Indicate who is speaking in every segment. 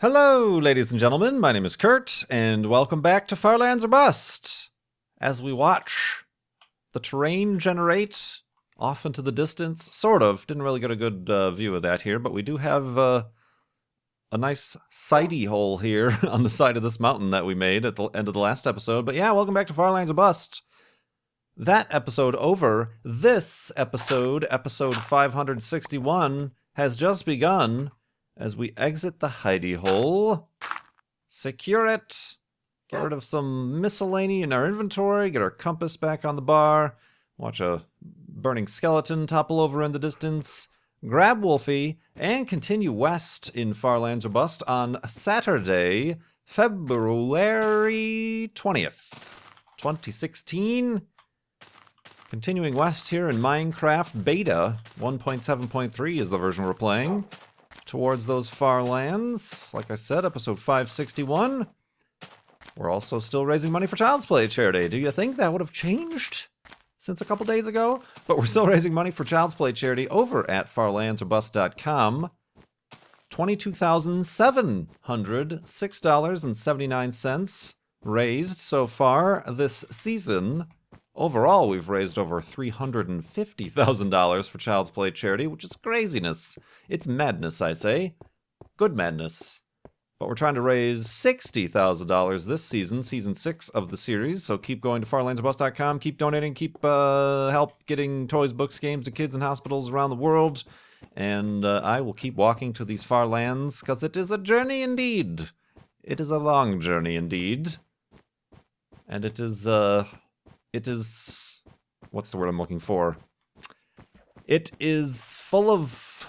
Speaker 1: Hello, ladies and gentlemen. My name is Kurt, and welcome back to Far Lands or Bust. As we watch the terrain generate off into the distance, sort of. Didn't really get a good view of that here, but we do have a nice sidey hole here on the side of this mountain that we made at the end of the last episode. But yeah, welcome back to Far Lands or Bust. That episode over. This episode, episode 561, has just begun. As we exit the hidey hole, secure it, get rid of some miscellany in our inventory, get our compass back on the bar, watch a burning skeleton topple over in the distance, grab Wolfie, and continue west in Far Lands or Bust on Saturday, February 20th, 2016. Continuing west here in Minecraft Beta 1.7.3 is the version we're playing. Towards those far lands. Like I said, episode 561. We're also still raising money for Child's Play charity. Do you think that would have changed since a couple days ago? But we're still raising money for Child's Play charity over at farlandsorbust.com. $22,706.79 raised so far this season. Overall, we've raised over $350,000 for Child's Play charity, which is craziness. It's madness, I say. Good madness. But we're trying to raise $60,000 this season, season 6 of the series. So keep going to farlandsorbust.com, keep donating, keep help getting toys, books, games to kids in hospitals around the world. And I will keep walking to these far lands, because it is a journey indeed. It is a long journey indeed. And it is, what's the word I'm looking for? It is full of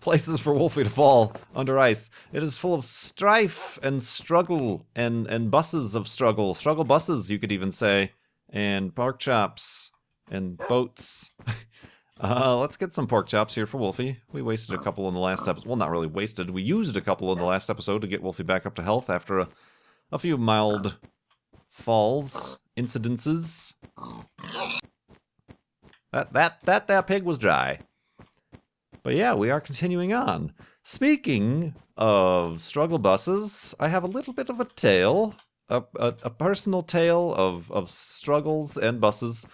Speaker 1: places for Wolfie to fall under ice. It is full of strife and struggle and buses of struggle. Struggle buses, you could even say. And pork chops and boats. Let's get some pork chops here for Wolfie. We wasted a couple in the last episode. Well, not really wasted. We used a couple in the last episode to get Wolfie back up to health after a few mild falls. Incidences. That pig was dry. But yeah, we are continuing on. Speaking of struggle buses, I have a little bit of a tale, a personal tale of struggles and buses.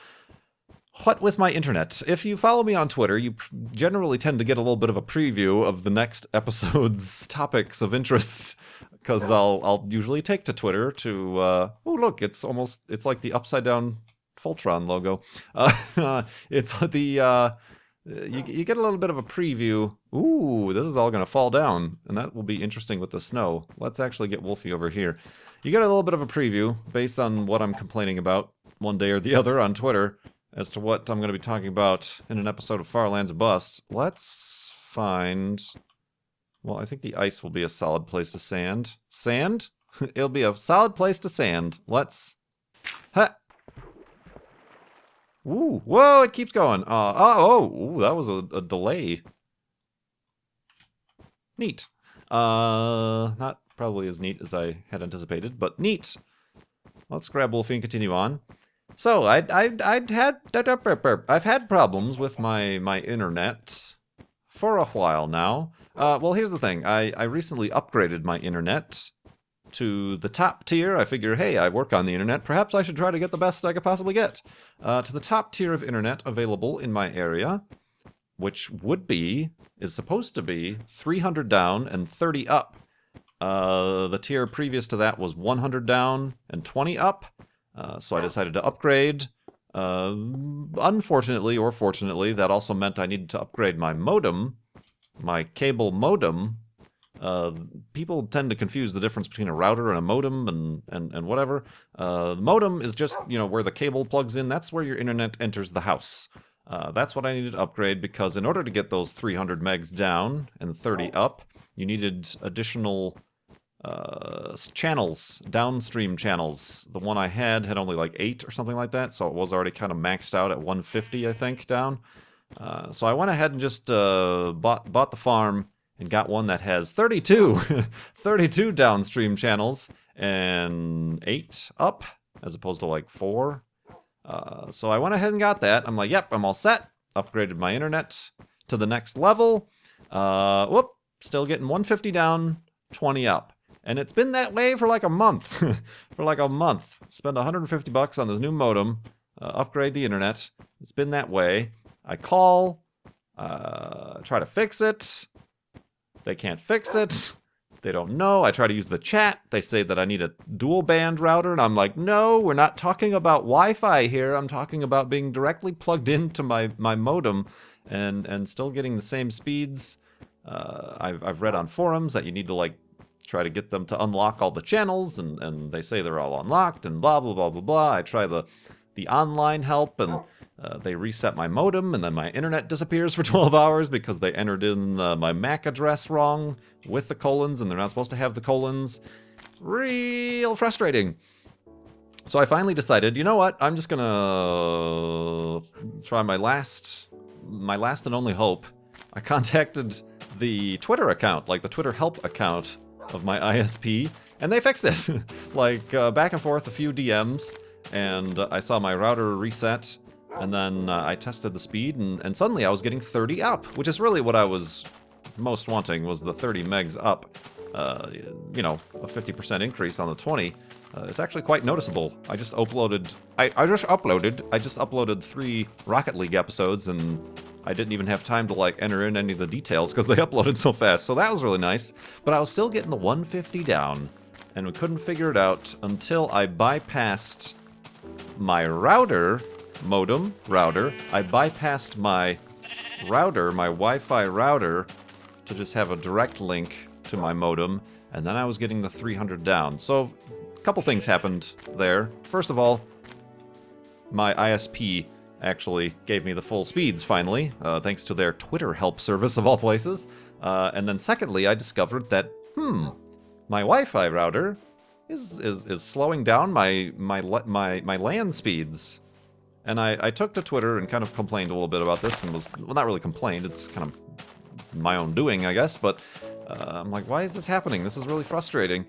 Speaker 1: What with my internet? If you follow me on Twitter, you generally tend to get a little bit of a preview of the next episode's topics of interest. Because I'll usually take to Twitter to, oh look, it's like the upside down Voltron logo. It's the, you get a little bit of a preview. Ooh, this is all going to fall down, and that will be interesting with the snow. Let's actually get Wolfie over here. You get a little bit of a preview based on what I'm complaining about one day or the other on Twitter as to what I'm going to be talking about in an episode of Far Lands or Bust. Let's find... Well, I think the ice will be a solid place to sand. Sand? It'll be a solid place to sand. Let's... Ha! Ooh, whoa, it keeps going. Ooh, that was a delay. Neat. Not probably as neat as I had anticipated, but neat. Let's grab Wolfie and continue on. So, I've had problems with my internet for a while now. Well, here's the thing. I recently upgraded my internet to the top tier. I figure, hey, I work on the internet. Perhaps I should try to get the best I could possibly get. To the top tier of internet available in my area, which is supposed to be 300 down and 30 up. The tier previous to that was 100 down and 20 up. So I decided to upgrade. Unfortunately, or fortunately, that also meant I needed to upgrade my modem. My cable modem. People tend to confuse the difference between a router and a modem and whatever. The modem is just, where the cable plugs in. That's where your internet enters the house. That's what I needed to upgrade because in order to get those 300 megs down and 30 up, you needed additional channels, downstream channels. The one I had only like 8 or something like that, so it was already kind of maxed out at 150, I think, down. So I went ahead and just bought the farm and got one that has 32 downstream channels and 8 up as opposed to like 4. So I went ahead and got that. I'm like, yep, I'm all set. Upgraded my internet to the next level. Still getting 150 down, 20 up. And it's been that way for like a month. For like a month. Spend $150 on this new modem. Upgrade the internet. It's been that way. I call. Try to fix it. They can't fix it. They don't know. I try to use the chat. They say that I need a dual band router. And I'm like, no, we're not talking about Wi-Fi here. I'm talking about being directly plugged into my modem and still getting the same speeds. I've read on forums that you need to like try to get them to unlock all the channels, and they say they're all unlocked and blah, blah, blah, blah, blah. I try the online help, and they reset my modem, and then my internet disappears for 12 hours because they entered in my MAC address wrong with the colons, and they're not supposed to have the colons. Real frustrating. So I finally decided, you know what? I'm just gonna try my last and only hope. I contacted the Twitter account, like the Twitter help account of my ISP, and they fixed it. Like back and forth a few DMs, and I saw my router reset, and then I tested the speed, and suddenly I was getting 30 up, which is really what I was most wanting, was the 30 megs up. You know, a 50% increase on the 20. It's actually quite noticeable. I just uploaded 3 Rocket League episodes, and I didn't even have time to like enter in any of the details because they uploaded so fast. So that was really nice. But I was still getting the 150 down, and we couldn't figure it out until I bypassed my modem router. I bypassed my router, my Wi-Fi router, to just have a direct link to my modem, and then I was getting the 300 down. So a couple things happened there. First of all, my ISP actually gave me the full speeds finally, thanks to their Twitter help service of all places. And then secondly, I discovered that my Wi-Fi router is slowing down my LAN speeds. And I took to Twitter and kind of complained a little bit about this, and was, well, not really complained, it's kind of my own doing, I guess, but I'm like, why is this happening? This is really frustrating.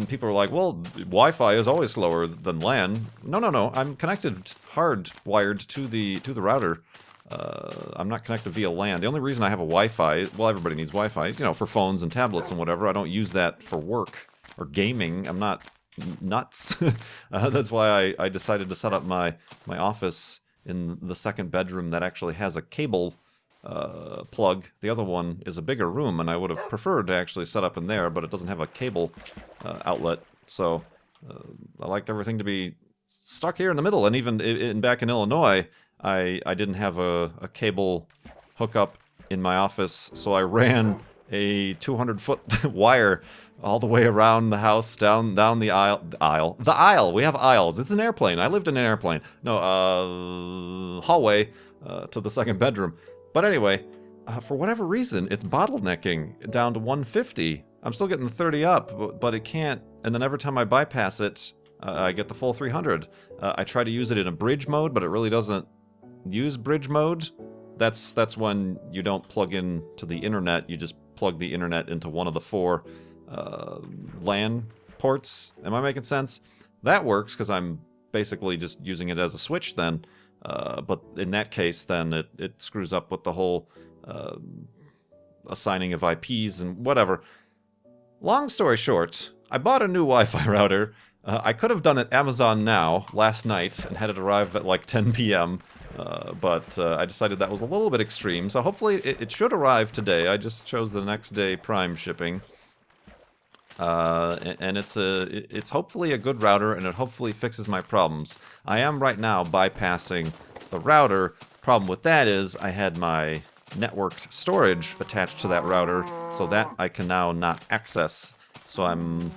Speaker 1: People are like, well, Wi-Fi is always slower than LAN. No. I'm connected hardwired to the router. I'm not connected via LAN. The only reason I have a Wi-Fi, well, everybody needs Wi-Fi, is, you know, for phones and tablets and whatever. I don't use that for work or gaming. I'm not nuts. That's why I decided to set up my office in the second bedroom that actually has a cable plug. The other one is a bigger room, and I would have preferred to actually set up in there, but it doesn't have a cable outlet, so I liked everything to be stuck here in the middle. And even back in Illinois, I didn't have a cable hookup in my office, so I ran a 200-foot wire all the way around the house, down the aisle. We have aisles. It's an airplane. I lived in an airplane. No, hallway to the second bedroom. But anyway, for whatever reason, it's bottlenecking down to 150. I'm still getting the 30 up, but it can't. And then every time I bypass it, I get the full 300. I try to use it in a bridge mode, but it really doesn't use bridge mode. That's when you don't plug in to the internet. You just plug the internet into one of the 4 LAN ports. Am I making sense? That works because I'm basically just using it as a switch then. But in that case, then it screws up with the whole assigning of IPs and whatever. Long story short, I bought a new Wi-Fi router. I could have done it Amazon Now last night and had it arrive at like 10 p.m., but I decided that was a little bit extreme, so hopefully it should arrive today. I just chose the next day Prime shipping. And it's hopefully a good router, and it hopefully fixes my problems. I am right now bypassing the router. Problem with that is I had my networked storage attached to that router, so that I can now not access. So I'm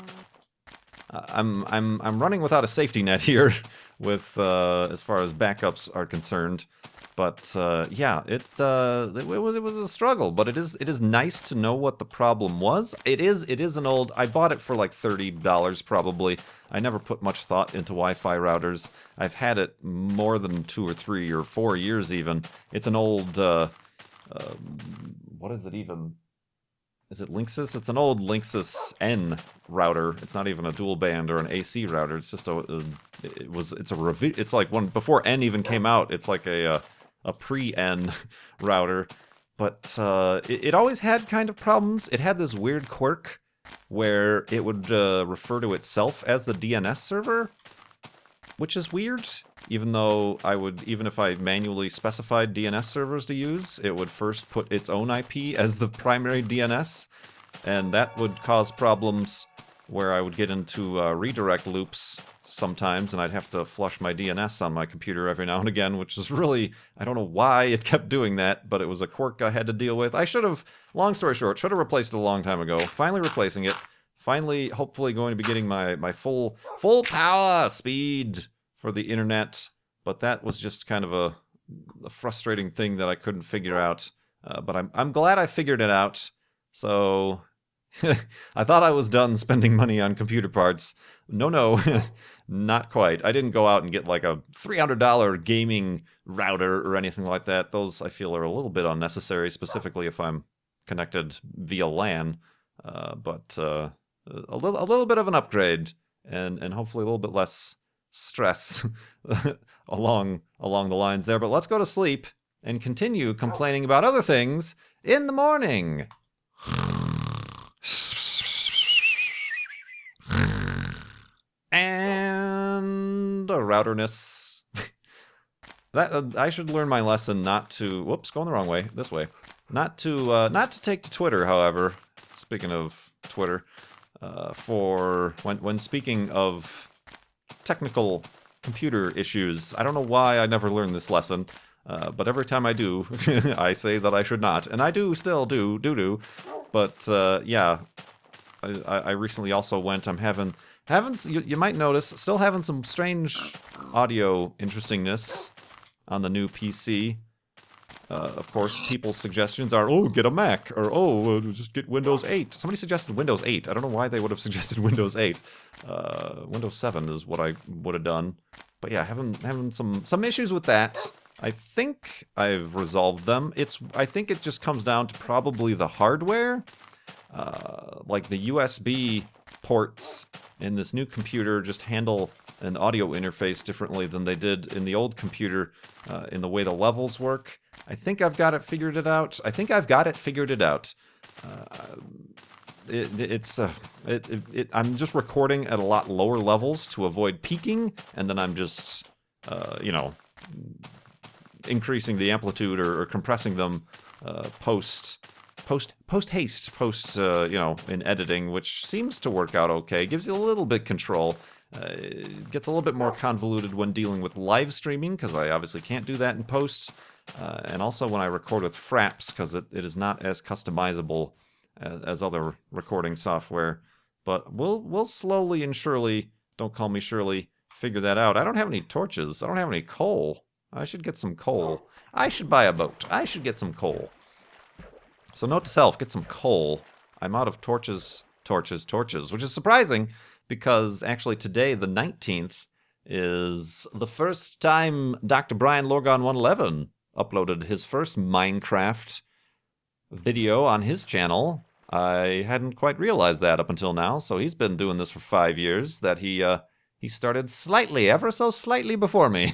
Speaker 1: running without a safety net here, with as far as backups are concerned. But yeah, it was a struggle, but it is nice to know what the problem was. It is an old. I bought it for like $30 probably. I never put much thought into Wi-Fi routers. I've had it more than 2 or 3 or 4 years even. It's an old. What is it even? Is it Linksys? It's an old Linksys N router. It's not even a dual band or an AC router. It's just it's like one before N even came out. It's like a pre-N router, but it always had kind of problems. It had this weird quirk where it would refer to itself as the DNS server, which is weird. Even though even if I manually specified DNS servers to use, it would first put its own IP as the primary DNS, and that would cause problems where I would get into redirect loops sometimes, and I'd have to flush my DNS on my computer every now and again, which is really, I don't know why it kept doing that, but it was a quirk I had to deal with. I should have, long story short, should have replaced it a long time ago. Finally replacing it. Finally, hopefully going to be getting my full power speed for the internet, but that was just kind of a frustrating thing that I couldn't figure out. But I'm glad I figured it out. So I thought I was done spending money on computer parts. No, not quite. I didn't go out and get like a $300 gaming router or anything like that. Those I feel are a little bit unnecessary, specifically if I'm connected via LAN. But a little bit of an upgrade, and hopefully a little bit less stress along the lines there. But let's go to sleep and continue complaining about other things in the morning. And a routerness. That I should learn my lesson not to. Whoops, going the wrong way. This way. Not to take to Twitter. However, speaking of Twitter, for when speaking of technical computer issues, I don't know why I never learned this lesson. But every time I do, I say that I should not, and I still do. But yeah, I recently also went. I'm having you might notice still having some strange audio interestingness on the new PC. Of course, people's suggestions are, oh, get a Mac, or oh, just get Windows 8. Somebody suggested Windows 8. I don't know why they would have suggested Windows 8. Windows 7 is what I would have done. But yeah, having some issues with that. I think I've resolved them. I think it just comes down to probably the hardware. Like the USB ports in this new computer just handle an audio interface differently than they did in the old computer in the way the levels work. I think I've got it figured out. I'm just recording at a lot lower levels to avoid peaking, and then I'm just, increasing the amplitude or compressing them post haste, in editing, which seems to work out okay. Gives you a little bit control. It gets a little bit more convoluted when dealing with live streaming, because I obviously can't do that in post. And also when I record with Fraps, because it is not as customizable as other recording software. But we'll slowly and surely, don't call me Shirley, figure that out. I don't have any torches. I don't have any coal. I should get some coal. I should buy a boat. I should get some coal. So note to self, get some coal. I'm out of torches, which is surprising because actually today, the 19th, is the first time Dr. Brian Lorgon 111 uploaded his first Minecraft video on his channel. I hadn't quite realized that up until now, so he's been doing this for 5 years, that he started slightly, ever so slightly before me.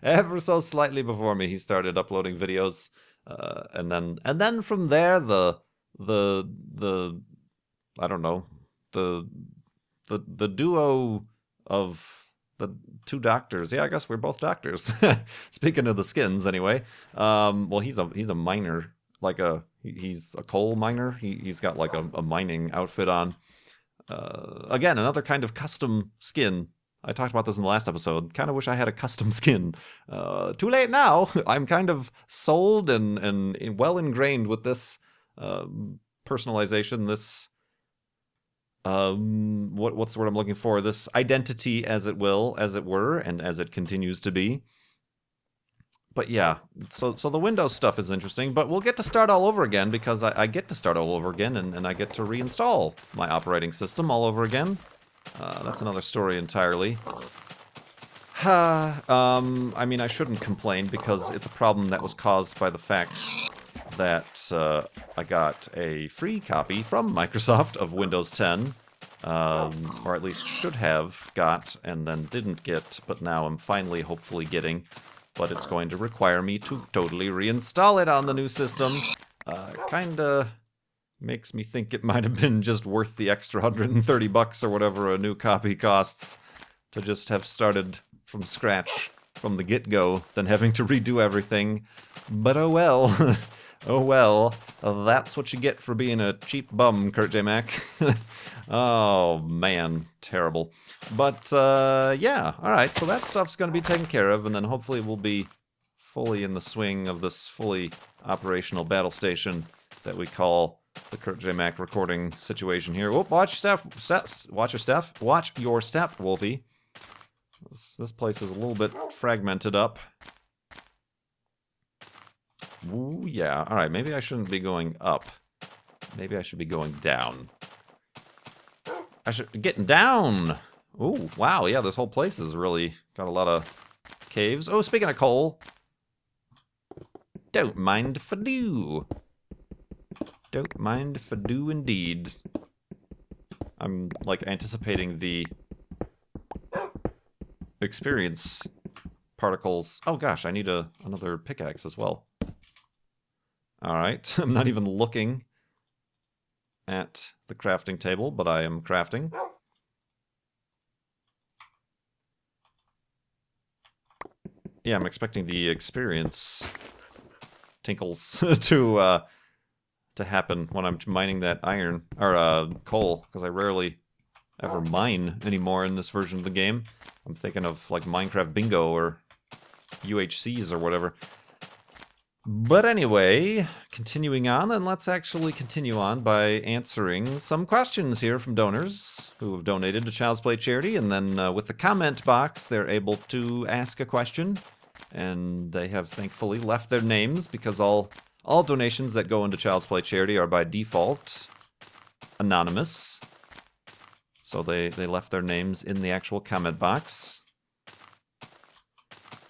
Speaker 1: Ever so slightly before me, he started uploading videos. And then from there, the I don't know, the duo of the two doctors. Yeah, I guess we're both doctors. Speaking of the skins, anyway. Well, he's a miner, he's a coal miner. He's got like a mining outfit on. Again, another kind of custom skin. I talked about this in the last episode. Kind of wish I had a custom skin. Too late now. I'm kind of sold and well ingrained with this personalization, this what's the word I'm looking for? This identity, as it were, and as it continues to be. But yeah, so the Windows stuff is interesting, but we'll get to start all over again because I get to start all over again and I get to reinstall my operating system all over again. That's another story entirely. I mean, I shouldn't complain because it's a problem that was caused by the fact that I got a free copy from Microsoft of Windows 10, or at least should have got and then didn't get, but now I'm finally hopefully getting. But it's going to require me to totally reinstall it on the new system. Kinda makes me think it might have been just worth the extra $130 or whatever a new copy costs to just have started from scratch from the get-go than having to redo everything. But oh well. Oh well. That's what you get for being a cheap bum, Kurt J. Mac. Oh, man. Terrible. But, yeah. Alright, so that stuff's going to be taken care of, and then hopefully we'll be fully in the swing of this fully operational battle station that we call the Kurt J. Mac recording situation here. Whoop, watch your step. Watch your step, Wolfie. This place is a little bit fragmented up. Ooh, yeah. Alright, maybe I shouldn't be going up. Maybe I should be going down. I should be getting down! Ooh, wow, yeah, this whole place has really got a lot of caves. Oh, speaking of coal. Don't mind if I do. Don't mind if I do indeed. I'm, like, anticipating the experience particles. Oh gosh, I need another pickaxe as well. Alright, I'm not even looking at the crafting table, but I am crafting. Yeah, I'm expecting the experience tinkles to happen when I'm mining that iron, or coal, because I rarely ever mine anymore in this version of the game. I'm thinking of like Minecraft Bingo or UHCs or whatever. But anyway, continuing on, and let's actually continue on by answering some questions here from donors who have donated to Child's Play charity, and then with the comment box, they're able to ask a question, and they have thankfully left their names, because all donations that go into Child's Play charity are by default anonymous. So they left their names in the actual comment box.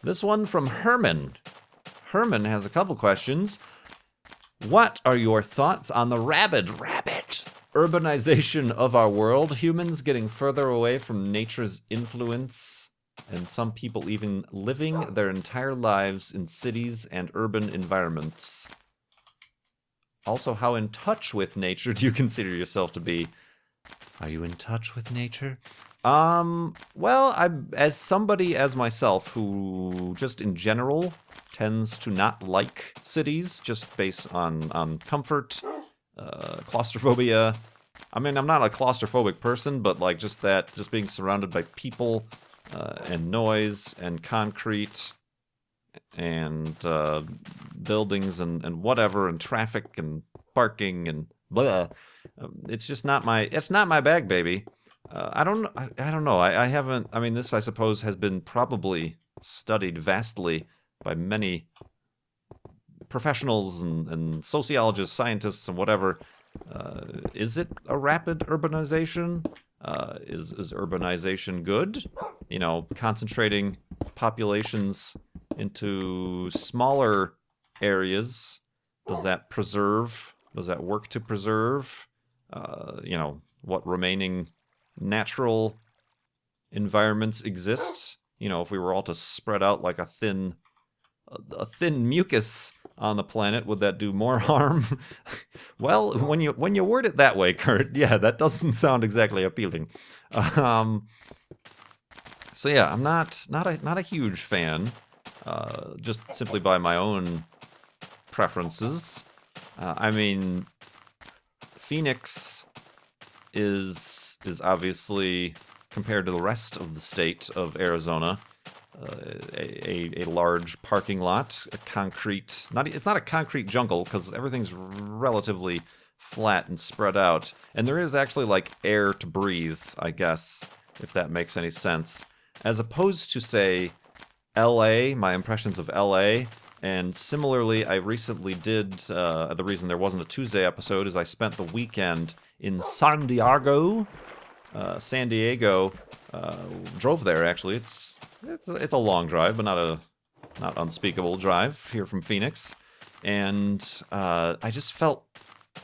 Speaker 1: This one from Herman. Herman has a couple questions. What are your thoughts on the rabid urbanization of our world? Humans getting further away from nature's influence, and some people even living their entire lives in cities and urban environments. Also, how in touch with nature do you consider yourself to be? Are you in touch with nature? Well, as somebody as myself who just in general tends to not like cities just based on comfort, claustrophobia. I mean, I'm not a claustrophobic person, but like just being surrounded by people and noise and concrete and buildings and whatever and traffic and parking and blah. It's just not my bag, baby. I don't know. I haven't. I mean, this I suppose has been probably studied vastly by many professionals and sociologists, scientists, and whatever. Is it a rapid urbanization? Is urbanization good? You know, concentrating populations into smaller areas. Does that preserve? Does that work to preserve? You know, what remaining natural environments exists? You know, if we were all to spread out like a thin mucus on the planet, would that do more harm? Well, when you word it that way, Kurt, yeah, that doesn't sound exactly appealing. So yeah, I'm not a huge fan, just simply by my own preferences. I mean, Phoenix is obviously, compared to the rest of the state of Arizona, a large parking lot, a concrete. It's not a concrete jungle because everything's relatively flat and spread out, and there is actually like air to breathe, I guess, if that makes any sense, as opposed to say L.A. My impressions of L.A. And similarly, I recently did, the reason there wasn't a Tuesday episode is I spent the weekend in San Diego. Drove there, actually. It's a long drive, but not unspeakable drive here from Phoenix. And I just felt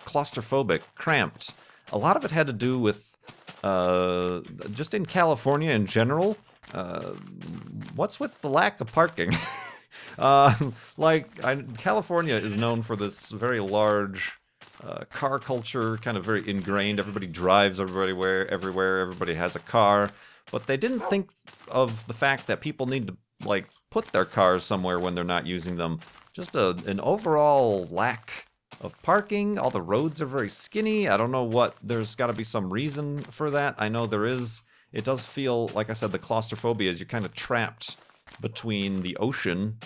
Speaker 1: claustrophobic, cramped. A lot of it had to do with, just in California in general, what's with the lack of parking? California is known for this very large car culture, kind of very ingrained. Everybody drives everywhere. Everybody has a car. But they didn't think of the fact that people need to, like, put their cars somewhere when they're not using them. Just an overall lack of parking. All the roads are very skinny. I don't know what... There's got to be some reason for that. I know there is. It does feel, like I said, the claustrophobia is you're kind of trapped between the ocean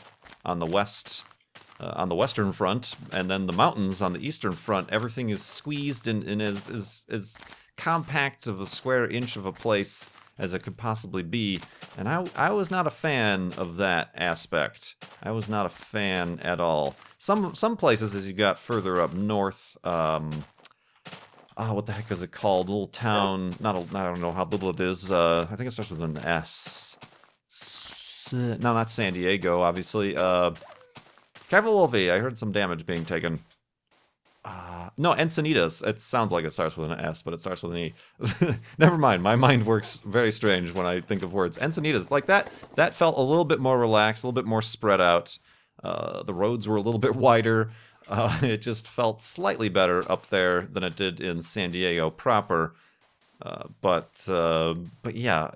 Speaker 1: on the western front, and then the mountains on the eastern front. Everything is squeezed and is compact of a square inch of a place as it could possibly be. And I was not a fan of that aspect. I was not a fan at all. Some places, as you got further up north, what the heck is it called? A little town. I don't know how little it is. I think it starts with an S. No, not San Diego, obviously. Careful, Wolfie. I heard some damage being taken. No, Encinitas. It sounds like it starts with an S, but it starts with an E. Never mind. My mind works very strange when I think of words. Encinitas, like that felt a little bit more relaxed, a little bit more spread out. The roads were a little bit wider. It just felt slightly better up there than it did in San Diego proper. But yeah,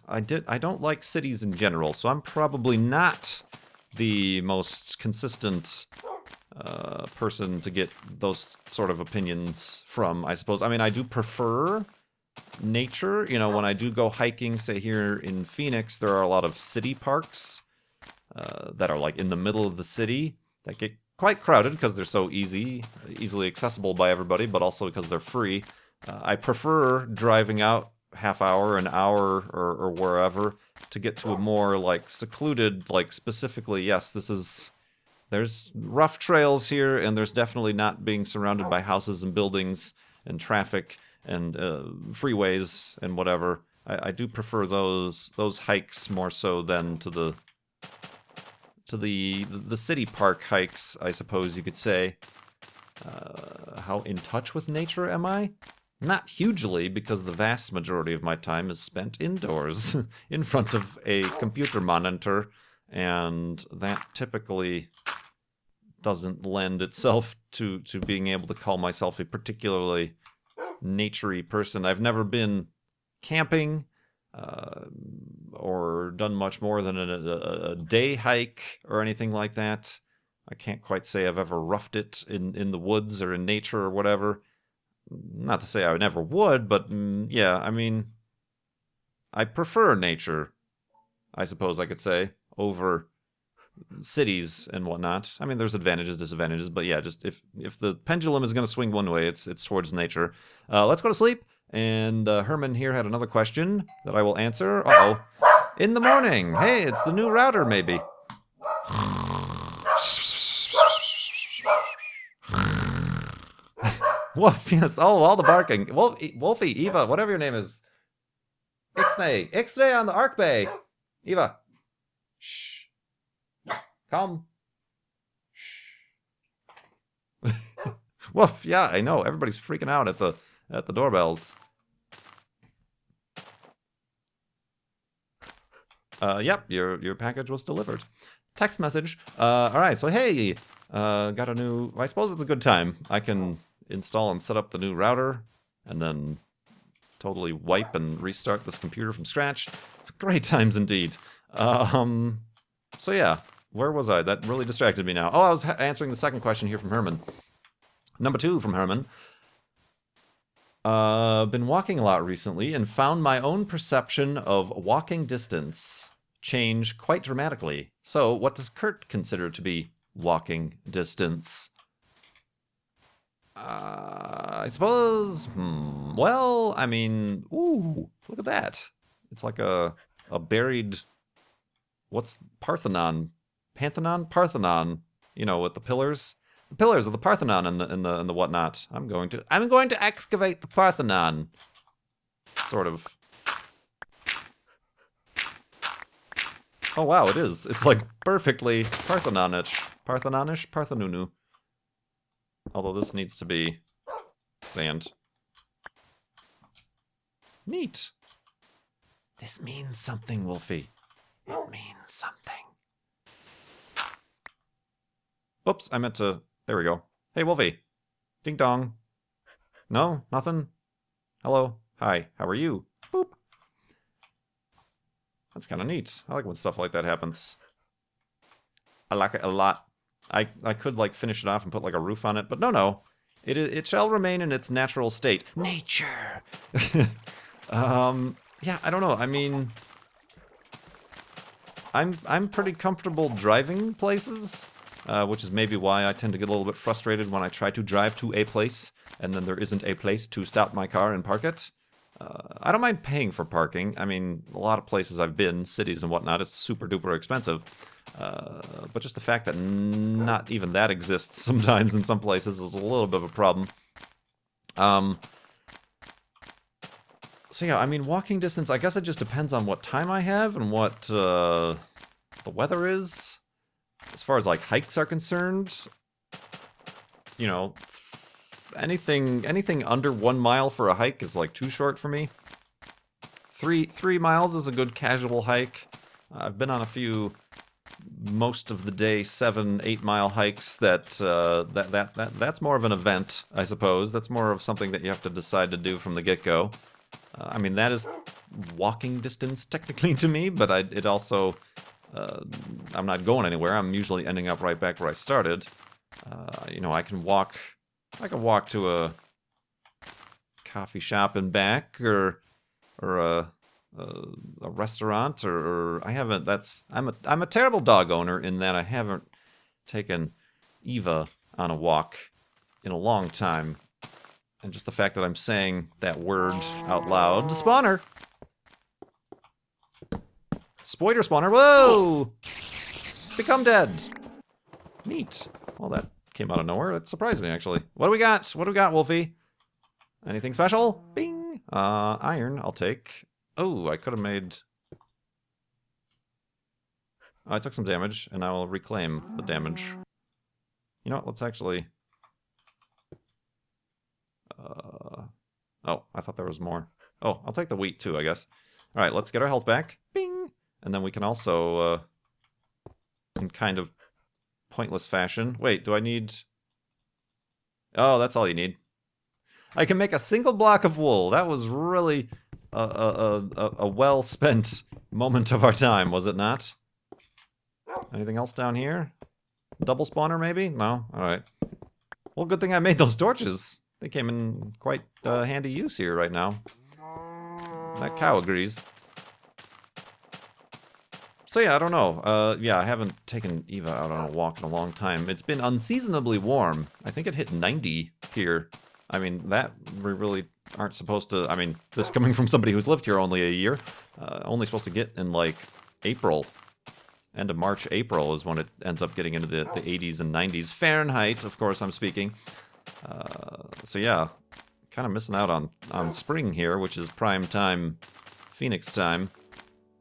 Speaker 1: I don't like cities in general, so I'm probably not the most consistent person to get those sort of opinions from, I suppose. I mean, I do prefer nature. You know, when I do go hiking, say here in Phoenix, there are a lot of city parks that are like in the middle of the city that get quite crowded because they're so easily accessible by everybody, but also because they're free. I prefer driving out half hour, an hour, or wherever to get to a more like secluded, like specifically, yes, there's rough trails here, and there's definitely not being surrounded by houses and buildings and traffic and freeways and whatever. I do prefer those hikes more so than to the city park hikes, I suppose you could say. How in touch with nature am I? Not hugely, because the vast majority of my time is spent indoors in front of a computer monitor, and that typically doesn't lend itself to being able to call myself a particularly nature-y person. I've never been camping or done much more than a day hike or anything like that. I can't quite say I've ever roughed it in the woods or in nature or whatever. Not to say I never would, but yeah, I mean, I prefer nature, I suppose I could say, over cities and whatnot. I mean, there's advantages, disadvantages, but yeah, just if the pendulum is going to swing one way, it's towards nature. Let's go to sleep. And Herman here had another question that I will answer. Uh-oh. In the morning. Hey, it's the new router, maybe. Wolf, yes. Oh, all the barking. Wolfie, Eva, whatever your name is. Ixnay. Ixnay on the Arc Bay. Eva. Shh. Come. Shh. Wolf, yeah, I know. Everybody's freaking out at the doorbells. Yep, your package was delivered. Text message. All right, so hey, got a new... I suppose it's a good time. I can install and set up the new router, and then totally wipe and restart this computer from scratch. Great times indeed. So yeah, where was I? That really distracted me now. Oh, I was answering the second question here from Herman. Number 2 from Herman. Been walking a lot recently and found my own perception of walking distance change quite dramatically. So, what does Kurt consider to be walking distance? I suppose, well, I mean, ooh, look at that. It's like a buried, what's Parthenon? Pantheon? Parthenon, you know, with the pillars. The pillars of the Parthenon and the whatnot. I'm going to excavate the Parthenon. Sort of. Oh wow, it is. It's like perfectly Parthenonish. Parthenonish? Parthenunu. Although this needs to be sand. Neat. This means something, Wolfie. It means something. Oops, I meant to... There we go. Hey, Wolfie. Ding dong. No? Nothing? Hello? Hi. How are you? Boop. That's kind of neat. I like when stuff like that happens. I like it a lot. I could, like, finish it off and put, like, a roof on it, but no. It shall remain in its natural state. Nature! Yeah, I don't know. I mean, I'm pretty comfortable driving places, which is maybe why I tend to get a little bit frustrated when I try to drive to a place, and then there isn't a place to stop my car and park it. I don't mind paying for parking. I mean, a lot of places I've been, cities and whatnot, it's super duper expensive. But just the fact that not even that exists sometimes in some places is a little bit of a problem. So yeah, I mean, walking distance, I guess it just depends on what time I have and what the weather is. As far as, like, hikes are concerned, you know, anything under 1 mile for a hike is, like, too short for me. Three miles is a good casual hike. I've been on a few most of the day 7-8 mile hikes that's more of an event, I suppose. That's more of something that you have to decide to do from the get-go. I mean, that is walking distance technically to me, but it also I'm not going anywhere. I'm usually ending up right back where I started. You know, I can walk to a coffee shop and back, or a restaurant, or I haven't. I'm a terrible dog owner in that I haven't taken Eva on a walk in a long time, and just the fact that I'm saying that word out loud. Spawner, spoiler spawner. Whoa! Become dead. Neat. Well, that came out of nowhere. That surprised me, actually. What do we got? What do we got, Wolfie? Anything special? Bing. Iron. I'll take. Oh, I could have made... Oh, I took some damage, and I will reclaim the damage. You know what? Let's actually... Oh, I thought there was more. Oh, I'll take the wheat, too, I guess. Alright, let's get our health back. Bing! And then we can also, in kind of pointless fashion... Wait, do I need... Oh, that's all you need. I can make a single block of wool. That was really... a well-spent moment of our time, was it not? Anything else down here? Double spawner, maybe? No? Alright. Well, good thing I made those torches. They came in quite handy use here right now. That cow agrees. So yeah, I don't know. Yeah, I haven't taken Eva out on a walk in a long time. It's been unseasonably warm. I think it hit 90 here. I mean, that we really aren't supposed to... I mean, this coming from somebody who's lived here only a year. Only supposed to get in, like, April. End of March, April is when it ends up getting into the 80s and 90s. Fahrenheit, of course, I'm speaking. So yeah, kind of missing out on spring here, which is prime time, Phoenix time.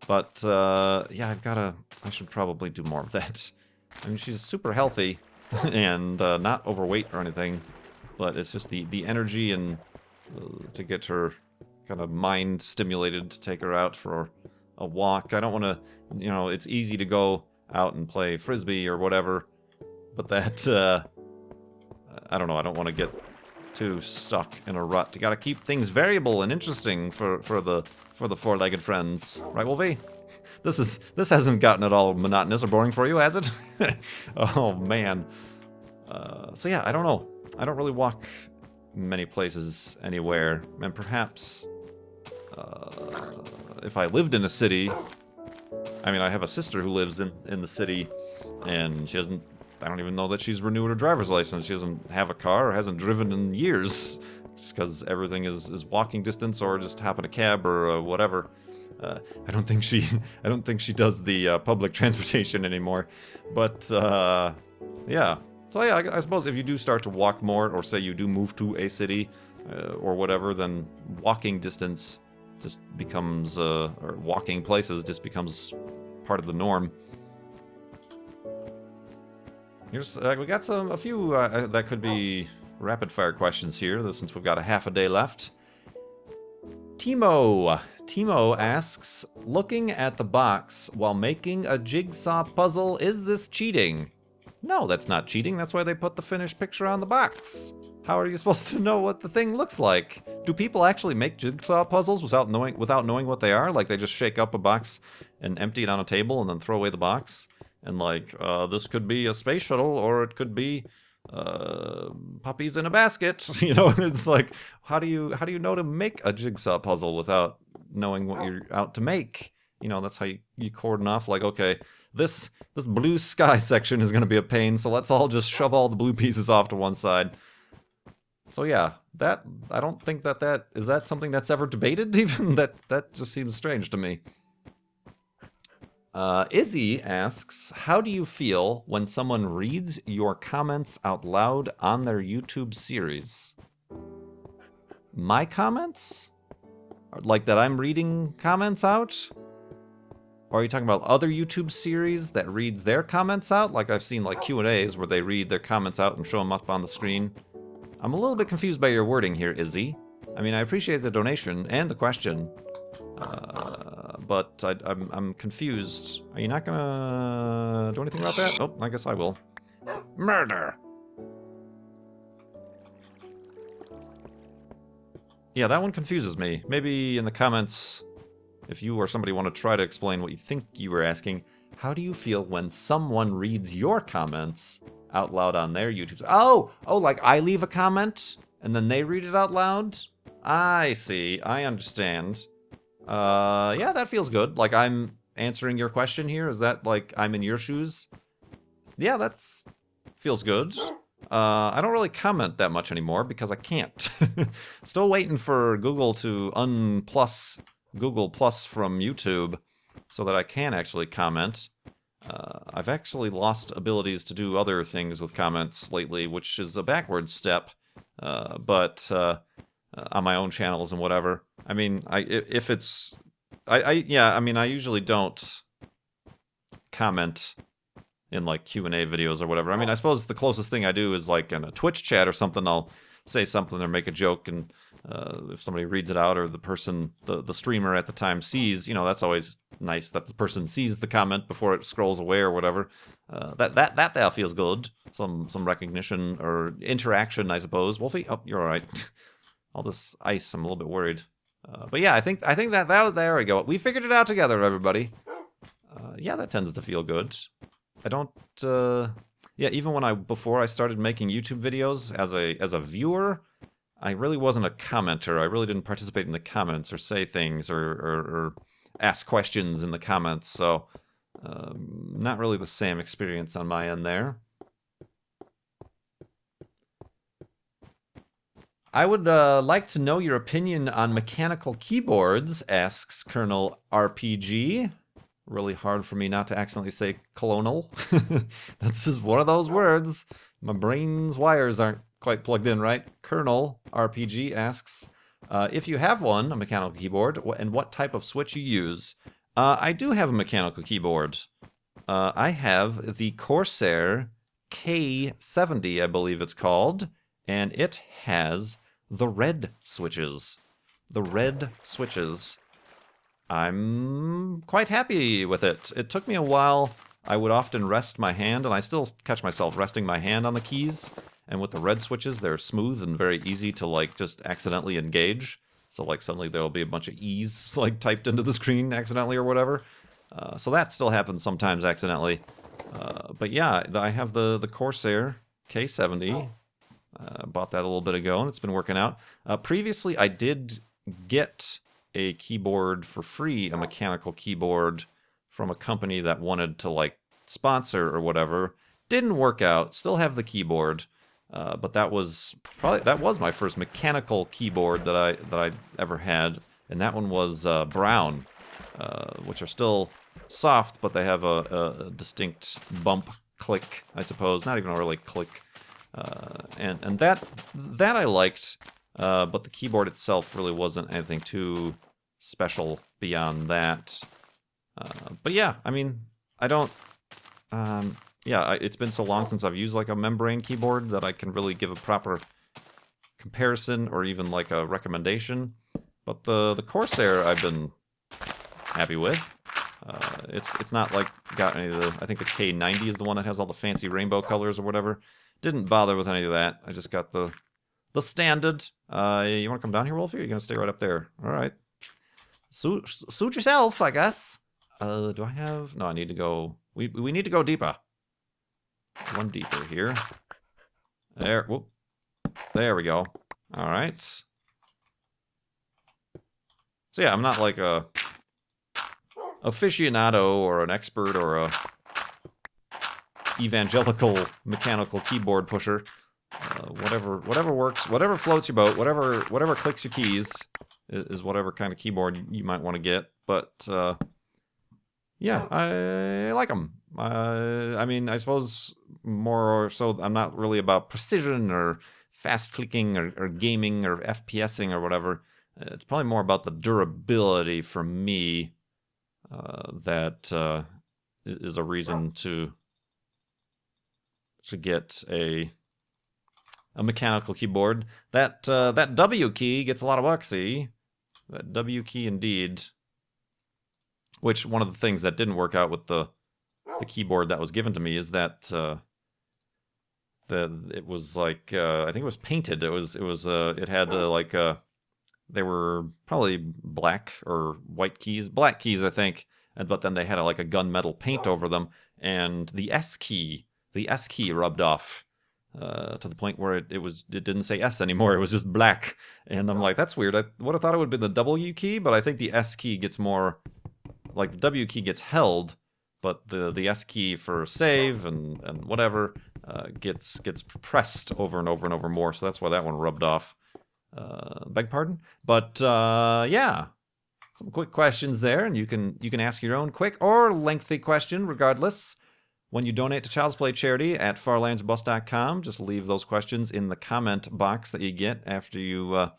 Speaker 1: But, yeah, I should probably do more of that. I mean, she's super healthy and not overweight or anything. But it's just the energy and to get her kind of mind stimulated to take her out for a walk. I don't want to, you know, it's easy to go out and play frisbee or whatever, but that, I don't know, I don't want to get too stuck in a rut. You got to keep things variable and interesting for the four-legged friends, right, Wolfie? This hasn't gotten at all monotonous or boring for you, has it? Oh man. So yeah, I don't know. I don't really walk many places anywhere, and perhaps if I lived in a city... I mean, I have a sister who lives in the city, and she hasn't... I don't even know that she's renewed her driver's license. She doesn't have a car or hasn't driven in years, just because everything is walking distance or just hop in a cab or whatever. I don't think she does the public transportation anymore, but yeah. So yeah, I suppose if you do start to walk more, or say you do move to a city, or whatever, then walking distance just becomes, or walking places just becomes part of the norm. Here's, we got a few that could be rapid fire questions here, since we've got a half a day left. Timo asks, looking at the box while making a jigsaw puzzle, is this cheating? No, that's not cheating. That's why they put the finished picture on the box. How are you supposed to know what the thing looks like? Do people actually make jigsaw puzzles without knowing what they are? Like they just shake up a box and empty it on a table and then throw away the box? And like, this could be a space shuttle, or it could be puppies in a basket. You know, it's like, how do you know to make a jigsaw puzzle without knowing what you're out to make? You know, that's how you cordon off. Like, okay, this blue sky section is going to be a pain, so let's all just shove all the blue pieces off to one side. So yeah, that I don't think that is that something that's ever debated. Even that just seems strange to me. Izzy asks, how do you feel when someone reads your comments out loud on their YouTube series? My comments? Like that I'm reading comments out? Or are you talking about other YouTube series that reads their comments out? Like I've seen like Q&As where they read their comments out and show them up on the screen. I'm a little bit confused by your wording here, Izzy. I mean, I appreciate the donation and the question. But I'm confused. Are you not gonna do anything about that? Oh, I guess I will. Murder! Yeah, that one confuses me. Maybe in the comments, if you or somebody want to try to explain what you think you were asking, how do you feel when someone reads your comments out loud on their YouTube? Oh, like I leave a comment and then they read it out loud? I see. I understand. Yeah, that feels good. Like I'm answering your question here. Is that like I'm in your shoes? Yeah, that's feels good. I don't really comment that much anymore because I can't. Still waiting for Google to unplus Google Plus from YouTube so that I can actually comment. I've actually lost abilities to do other things with comments lately, which is a backward step. But on my own channels and whatever. I mean, I usually don't comment in like Q&A videos or whatever. I mean, I suppose the closest thing I do is like in a Twitch chat or something. I'll say something or make a joke, and if somebody reads it out or the person, the streamer at the time sees, you know, that's always nice that the person sees the comment before it scrolls away or whatever. That feels good. Some recognition or interaction, I suppose. Wolfie, oh, you're all right. All this ice, I'm a little bit worried. But yeah, I think that there we go. We figured it out together, everybody. Yeah, that tends to feel good. I don't. Yeah, even before I started making YouTube videos as a viewer, I really wasn't a commenter. I really didn't participate in the comments or say things or ask questions in the comments. So, not really the same experience on my end there. I would like to know your opinion on mechanical keyboards, asks Colonel RPG. Really hard for me not to accidentally say colonel. That's just one of those words. My brain's wires aren't quite plugged in right. Colonel RPG asks, if you have one, a mechanical keyboard, and what type of switch you use. I do have a mechanical keyboard. I have the Corsair K70, I believe it's called, and it has the red switches. The red switches. I'm quite happy with it. It took me a while. I would often rest my hand, and I still catch myself resting my hand on the keys. And with the red switches, they're smooth and very easy to like just accidentally engage. So like suddenly there'll be a bunch of E's like typed into the screen accidentally or whatever. So that still happens sometimes accidentally. But yeah, I have the Corsair K70. Bought that a little bit ago, and it's been working out. Previously, I did get a keyboard for free, a mechanical keyboard from a company that wanted to like sponsor or whatever. Didn't work out. Still have the keyboard, but that was my first mechanical keyboard that I ever had, and that one was brown, which are still soft, but they have a distinct bump click, I suppose. Not even a really click. And that I liked, but the keyboard itself really wasn't anything too special beyond that. But yeah, I mean, I don't. It's been so long since I've used like a membrane keyboard that I can really give a proper comparison or even like a recommendation. But the Corsair I've been happy with. It's not like got any of the. I think the K90 is the one that has all the fancy rainbow colors or whatever. Didn't bother with any of that. I just got the the standard. You want to come down here, Wolfie? Or are you gonna stay right up there? All right. Suit yourself, I guess. Do I have? No, I need to go. We need to go deeper. One deeper here. There. Whoop. There we go. All right. So yeah, I'm not like a aficionado or an expert or a evangelical mechanical keyboard pusher. Whatever works, whatever floats your boat, whatever clicks your keys is whatever kind of keyboard you might want to get. But yeah, I like them. I mean, I suppose more or so I'm not really about precision or fast clicking or gaming or FPSing or whatever. It's probably more about the durability for me that is a reason to get a mechanical keyboard. That W key gets a lot of wuxy. That W key indeed. Which one of the things that didn't work out with the keyboard that was given to me is that it was like I think it was painted. It had like they were probably black or white keys, black keys I think, but then they had like a gunmetal paint over them, and the S key rubbed off. To the point where it didn't say S anymore. It was just black, and I'm like, that's weird. I would have thought it would have been the W key, but I think the S key gets more, like the W key gets held, but the S key for save and whatever gets pressed over and over and over more. So that's why that one rubbed off. Beg pardon, but yeah, some quick questions there, and you can ask your own quick or lengthy question, regardless. When you donate to Child's Play charity at farlandsbus.com, just leave those questions in the comment box that you get after you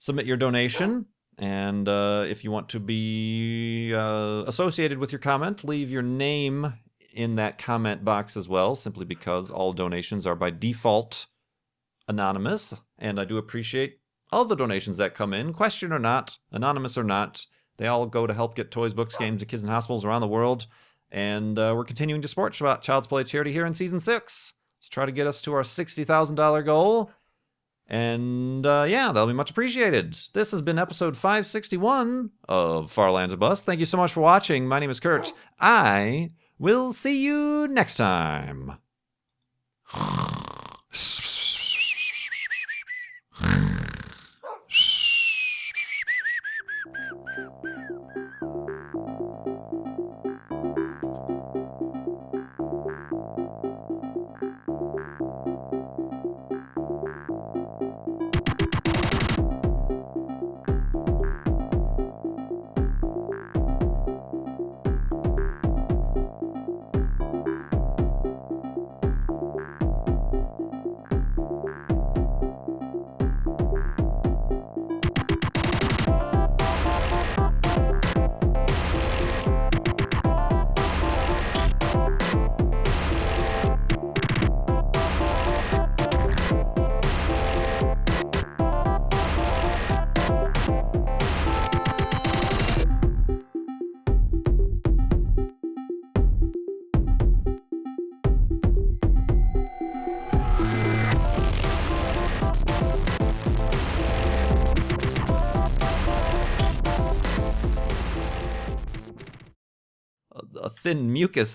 Speaker 1: submit your donation. And if you want to be associated with your comment, leave your name in that comment box as well, simply because all donations are by default anonymous. And I do appreciate all the donations that come in, question or not, anonymous or not. They all go to help get toys, books, games to kids in hospitals around the world. And we're continuing to support Child's Play charity here in Season 6. Let's try to get us to our $60,000 goal. And yeah, that'll be much appreciated. This has been episode 561 of Farlands Bus. Thank you so much for watching. My name is Kurt. I will see you next time. A thin mucus